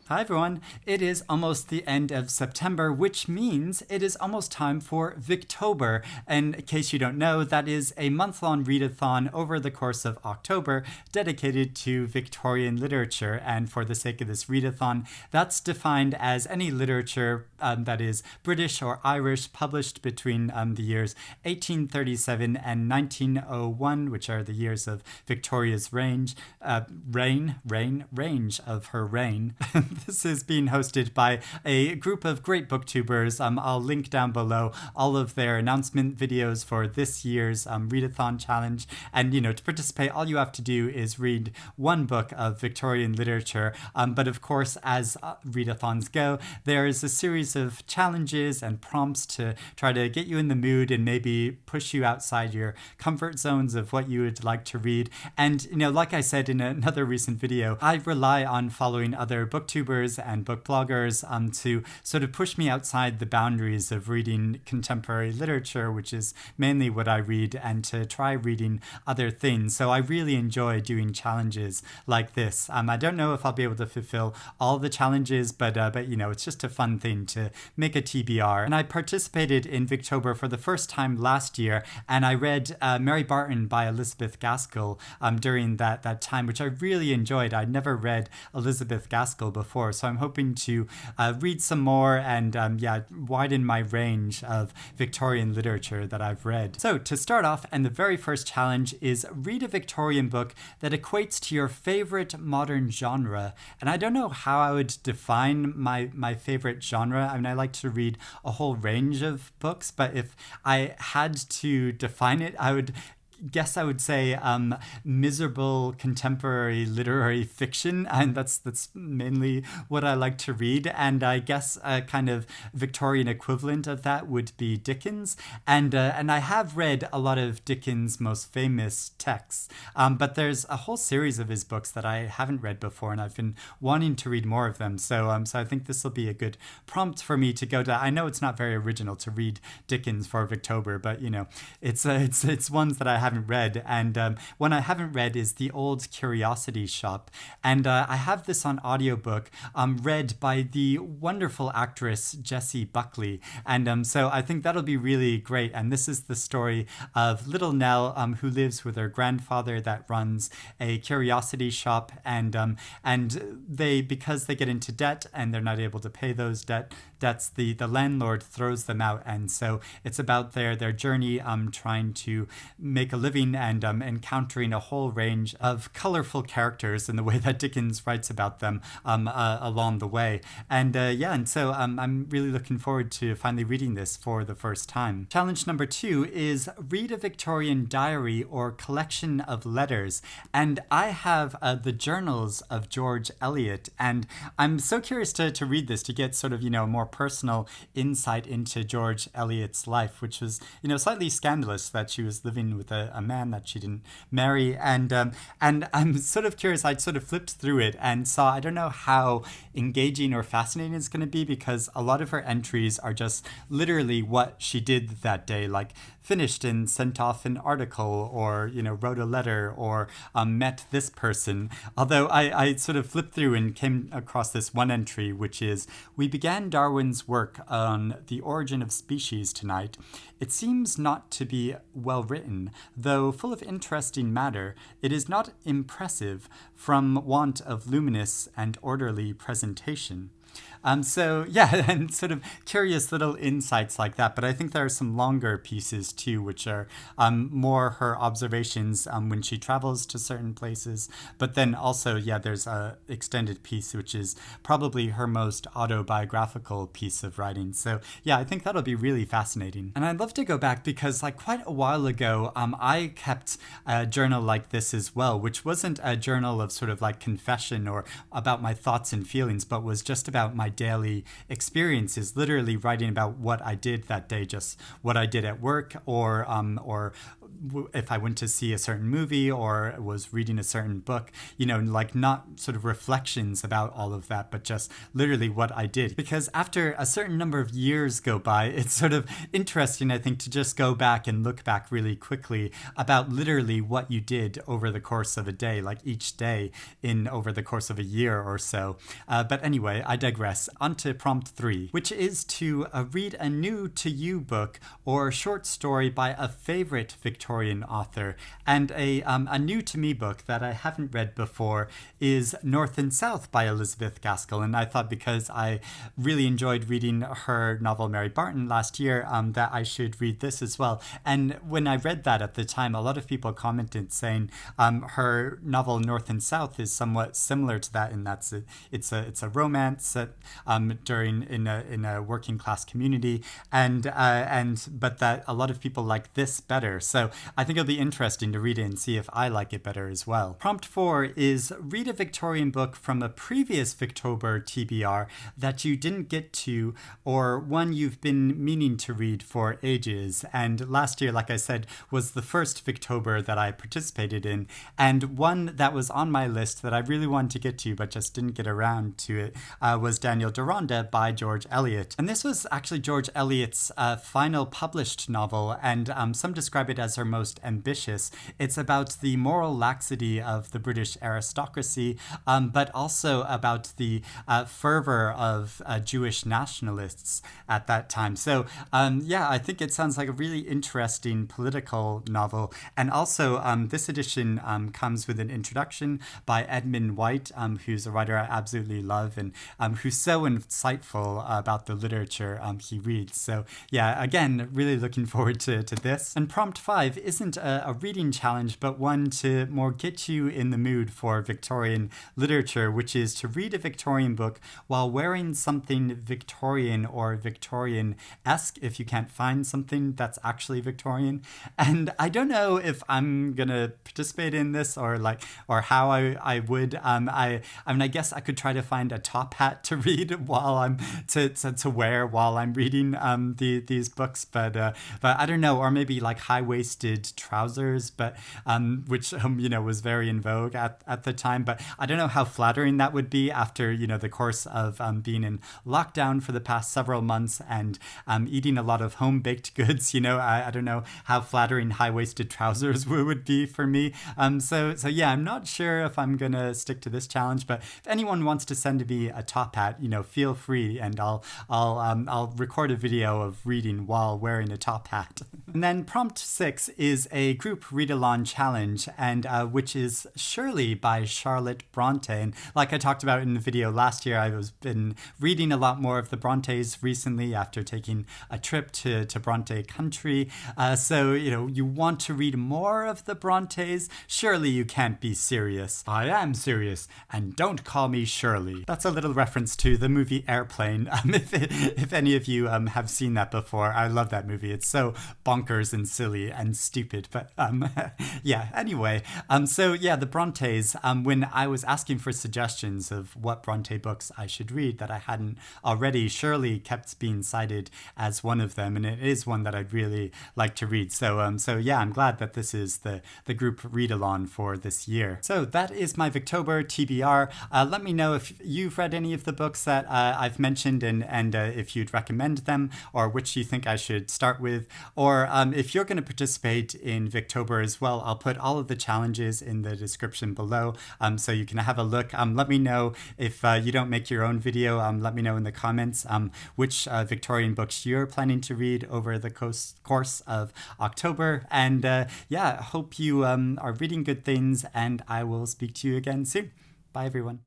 Hi everyone. It is almost the end of September, which means it is almost time for Victober. And in case you don't know, that is a month-long readathon over the course of October dedicated to Victorian literature. And for the sake of this readathon, that's defined as any literature that is British or Irish published between the years 1837 and 1901, which are the years of Victoria's range of her reign. This is being hosted by a group of great booktubers. I'll link down below all of their announcement videos for this year's readathon challenge. And, to participate, all you have to do is read one book of Victorian literature. But of course, as readathons go, there is a series of challenges and prompts to try to get you in the mood and maybe push you outside your comfort zones of what you would like to read. And, like I said in another recent video, I rely on following other booktubers and book bloggers to sort of push me outside the boundaries of reading contemporary literature, which is mainly what I read, and to try reading other things. So I really enjoy doing challenges like this. I don't know if I'll be able to fulfill all the challenges, but it's just a fun thing to make a TBR. And I participated in Victober for the first time last year, and I read Mary Barton by Elizabeth Gaskell during that time, which I really enjoyed. I'd never read Elizabeth Gaskell before, so I'm hoping to read some more and widen my range of Victorian literature that I've read. So to start off, and the very first challenge is read a Victorian book that equates to your favorite modern genre. And I don't know how I would define my favorite genre. I mean, I like to read a whole range of books, but if I had to define it, I would say miserable contemporary literary fiction, and that's mainly what I like to read. And I guess a kind of Victorian equivalent of that would be Dickens. And I have read a lot of Dickens' most famous texts, but there's a whole series of his books that I haven't read before, and I've been wanting to read more of them. So I think this will be a good prompt for me to go to. I know it's not very original to read Dickens for Victober, but it's ones that I haven't read. And one I haven't read is The Old Curiosity Shop. And I have this on audiobook read by the wonderful actress Jessie Buckley. And so I think that'll be really great. And this is the story of little Nell, who lives with her grandfather that runs a curiosity shop. And they, because they get into debt and they're not able to pay those debts, the landlord throws them out. And so it's about their journey trying to make a living and encountering a whole range of colorful characters in the way that Dickens writes about them along the way. And so I'm really looking forward to finally reading this for the first time. Challenge number 2 is read a Victorian diary or collection of letters. And I have the journals of George Eliot, and I'm so curious to read this, to get sort of, a more personal insight into George Eliot's life, which was, slightly scandalous that she was living with a man that she didn't marry. And I'm sort of curious. I sort of flipped through it and saw, I don't know how engaging or fascinating it's going to be, because a lot of her entries are just literally what she did that day, like finished and sent off an article, or wrote a letter, or met this person. Although I sort of flipped through and came across this one entry, which is, "We began Darwin's work on the origin of species tonight. It seems not to be well written, though full of interesting matter. It is not impressive from want of luminous and orderly presentation." And sort of curious little insights like that. But I think there are some longer pieces too, which are more her observations when she travels to certain places. But then also, there's a extended piece, which is probably her most autobiographical piece of writing. So I think that'll be really fascinating. And I'd love to go back, because quite a while ago, I kept a journal like this as well, which wasn't a journal of sort of like confession or about my thoughts and feelings, but was just about my daily experiences, literally writing about what I did that day, just what I did at work, or if I went to see a certain movie or was reading a certain book, like not sort of reflections about all of that, but just literally what I did. Because after a certain number of years go by, it's sort of interesting, I think, to just go back and look back really quickly about literally what you did over the course of a day, like each day over the course of a year or so. But anyway, I digress. On to prompt 3, which is to read a new to you book or short story by a favorite Victorian author. And a new to me book that I haven't read before is North and South by Elizabeth Gaskell. And I thought, because I really enjoyed reading her novel Mary Barton last year, that I should read this as well. And when I read that at the time, a lot of people commented saying her novel North and South is somewhat similar to that, in that it's a romance set in a working class community, but that a lot of people like this better. So I think it'll be interesting to read it and see if I like it better as well. Prompt 4 is read a Victorian book from a previous Victober TBR that you didn't get to, or one you've been meaning to read for ages. And last year, like I said, was the first Victober that I participated in, and one that was on my list that I really wanted to get to but just didn't get around to it was Daniel Deronda by George Eliot. And this was actually George Eliot's final published novel, and some describe it as her most ambitious. It's about the moral laxity of the British aristocracy, but also about the fervor of Jewish nationalists at that time. So I think it sounds like a really interesting political novel. And also this edition comes with an introduction by Edmund White, who's a writer I absolutely love, and who's so insightful about the literature he reads. So yeah, again, really looking forward to this. And prompt 5 isn't a reading challenge, but one to more get you in the mood for Victorian literature, which is to read a Victorian book while wearing something Victorian or Victorian-esque, if you can't find something that's actually Victorian. And I don't know if I'm gonna participate in this or how I would. I guess I could try to find a top hat to read while I'm to wear while I'm reading these books, but I don't know, or maybe like high-waisted trousers, but which was very in vogue at the time. But I don't know how flattering that would be after the course of being in lockdown for the past several months and eating a lot of home-baked goods. I don't know how flattering high-waisted trousers would be for me. So yeah, I'm not sure if I'm gonna stick to this challenge, but if anyone wants to send me a top hat, feel free, and I'll record a video of reading while wearing a top hat. And then prompt 6 is a group read-along challenge, and which is Shirley by Charlotte Brontë. And like I talked about in the video last year, I've been reading a lot more of the Brontes recently after taking a trip to Brontë country. So you want to read more of the Brontes? Surely you can't be serious. I am serious, and don't call me Shirley. That's a little reference to the movie Airplane. If any of you have seen that before, I love that movie. It's so bonkers and silly and stupid. But yeah, anyway. So yeah, the Brontes, when I was asking for suggestions of what Brontë books I should read that I hadn't already, Shirley kept being cited as one of them, and it is one that I'd really like to read. So yeah, I'm glad that this is the group read-along for this year. So that is my Victober TBR. Let me know if you've read any of the books that I've mentioned, and if you'd recommend them, or which you think I should start with, or if you're going to participate in Victober as well. I'll put all of the challenges in the description below, so you can have a look. Let me know if you don't make your own video. Let me know in the comments which Victorian books you're planning to read over the course of October. And yeah, hope you are reading good things, and I will speak to you again soon. Bye, everyone.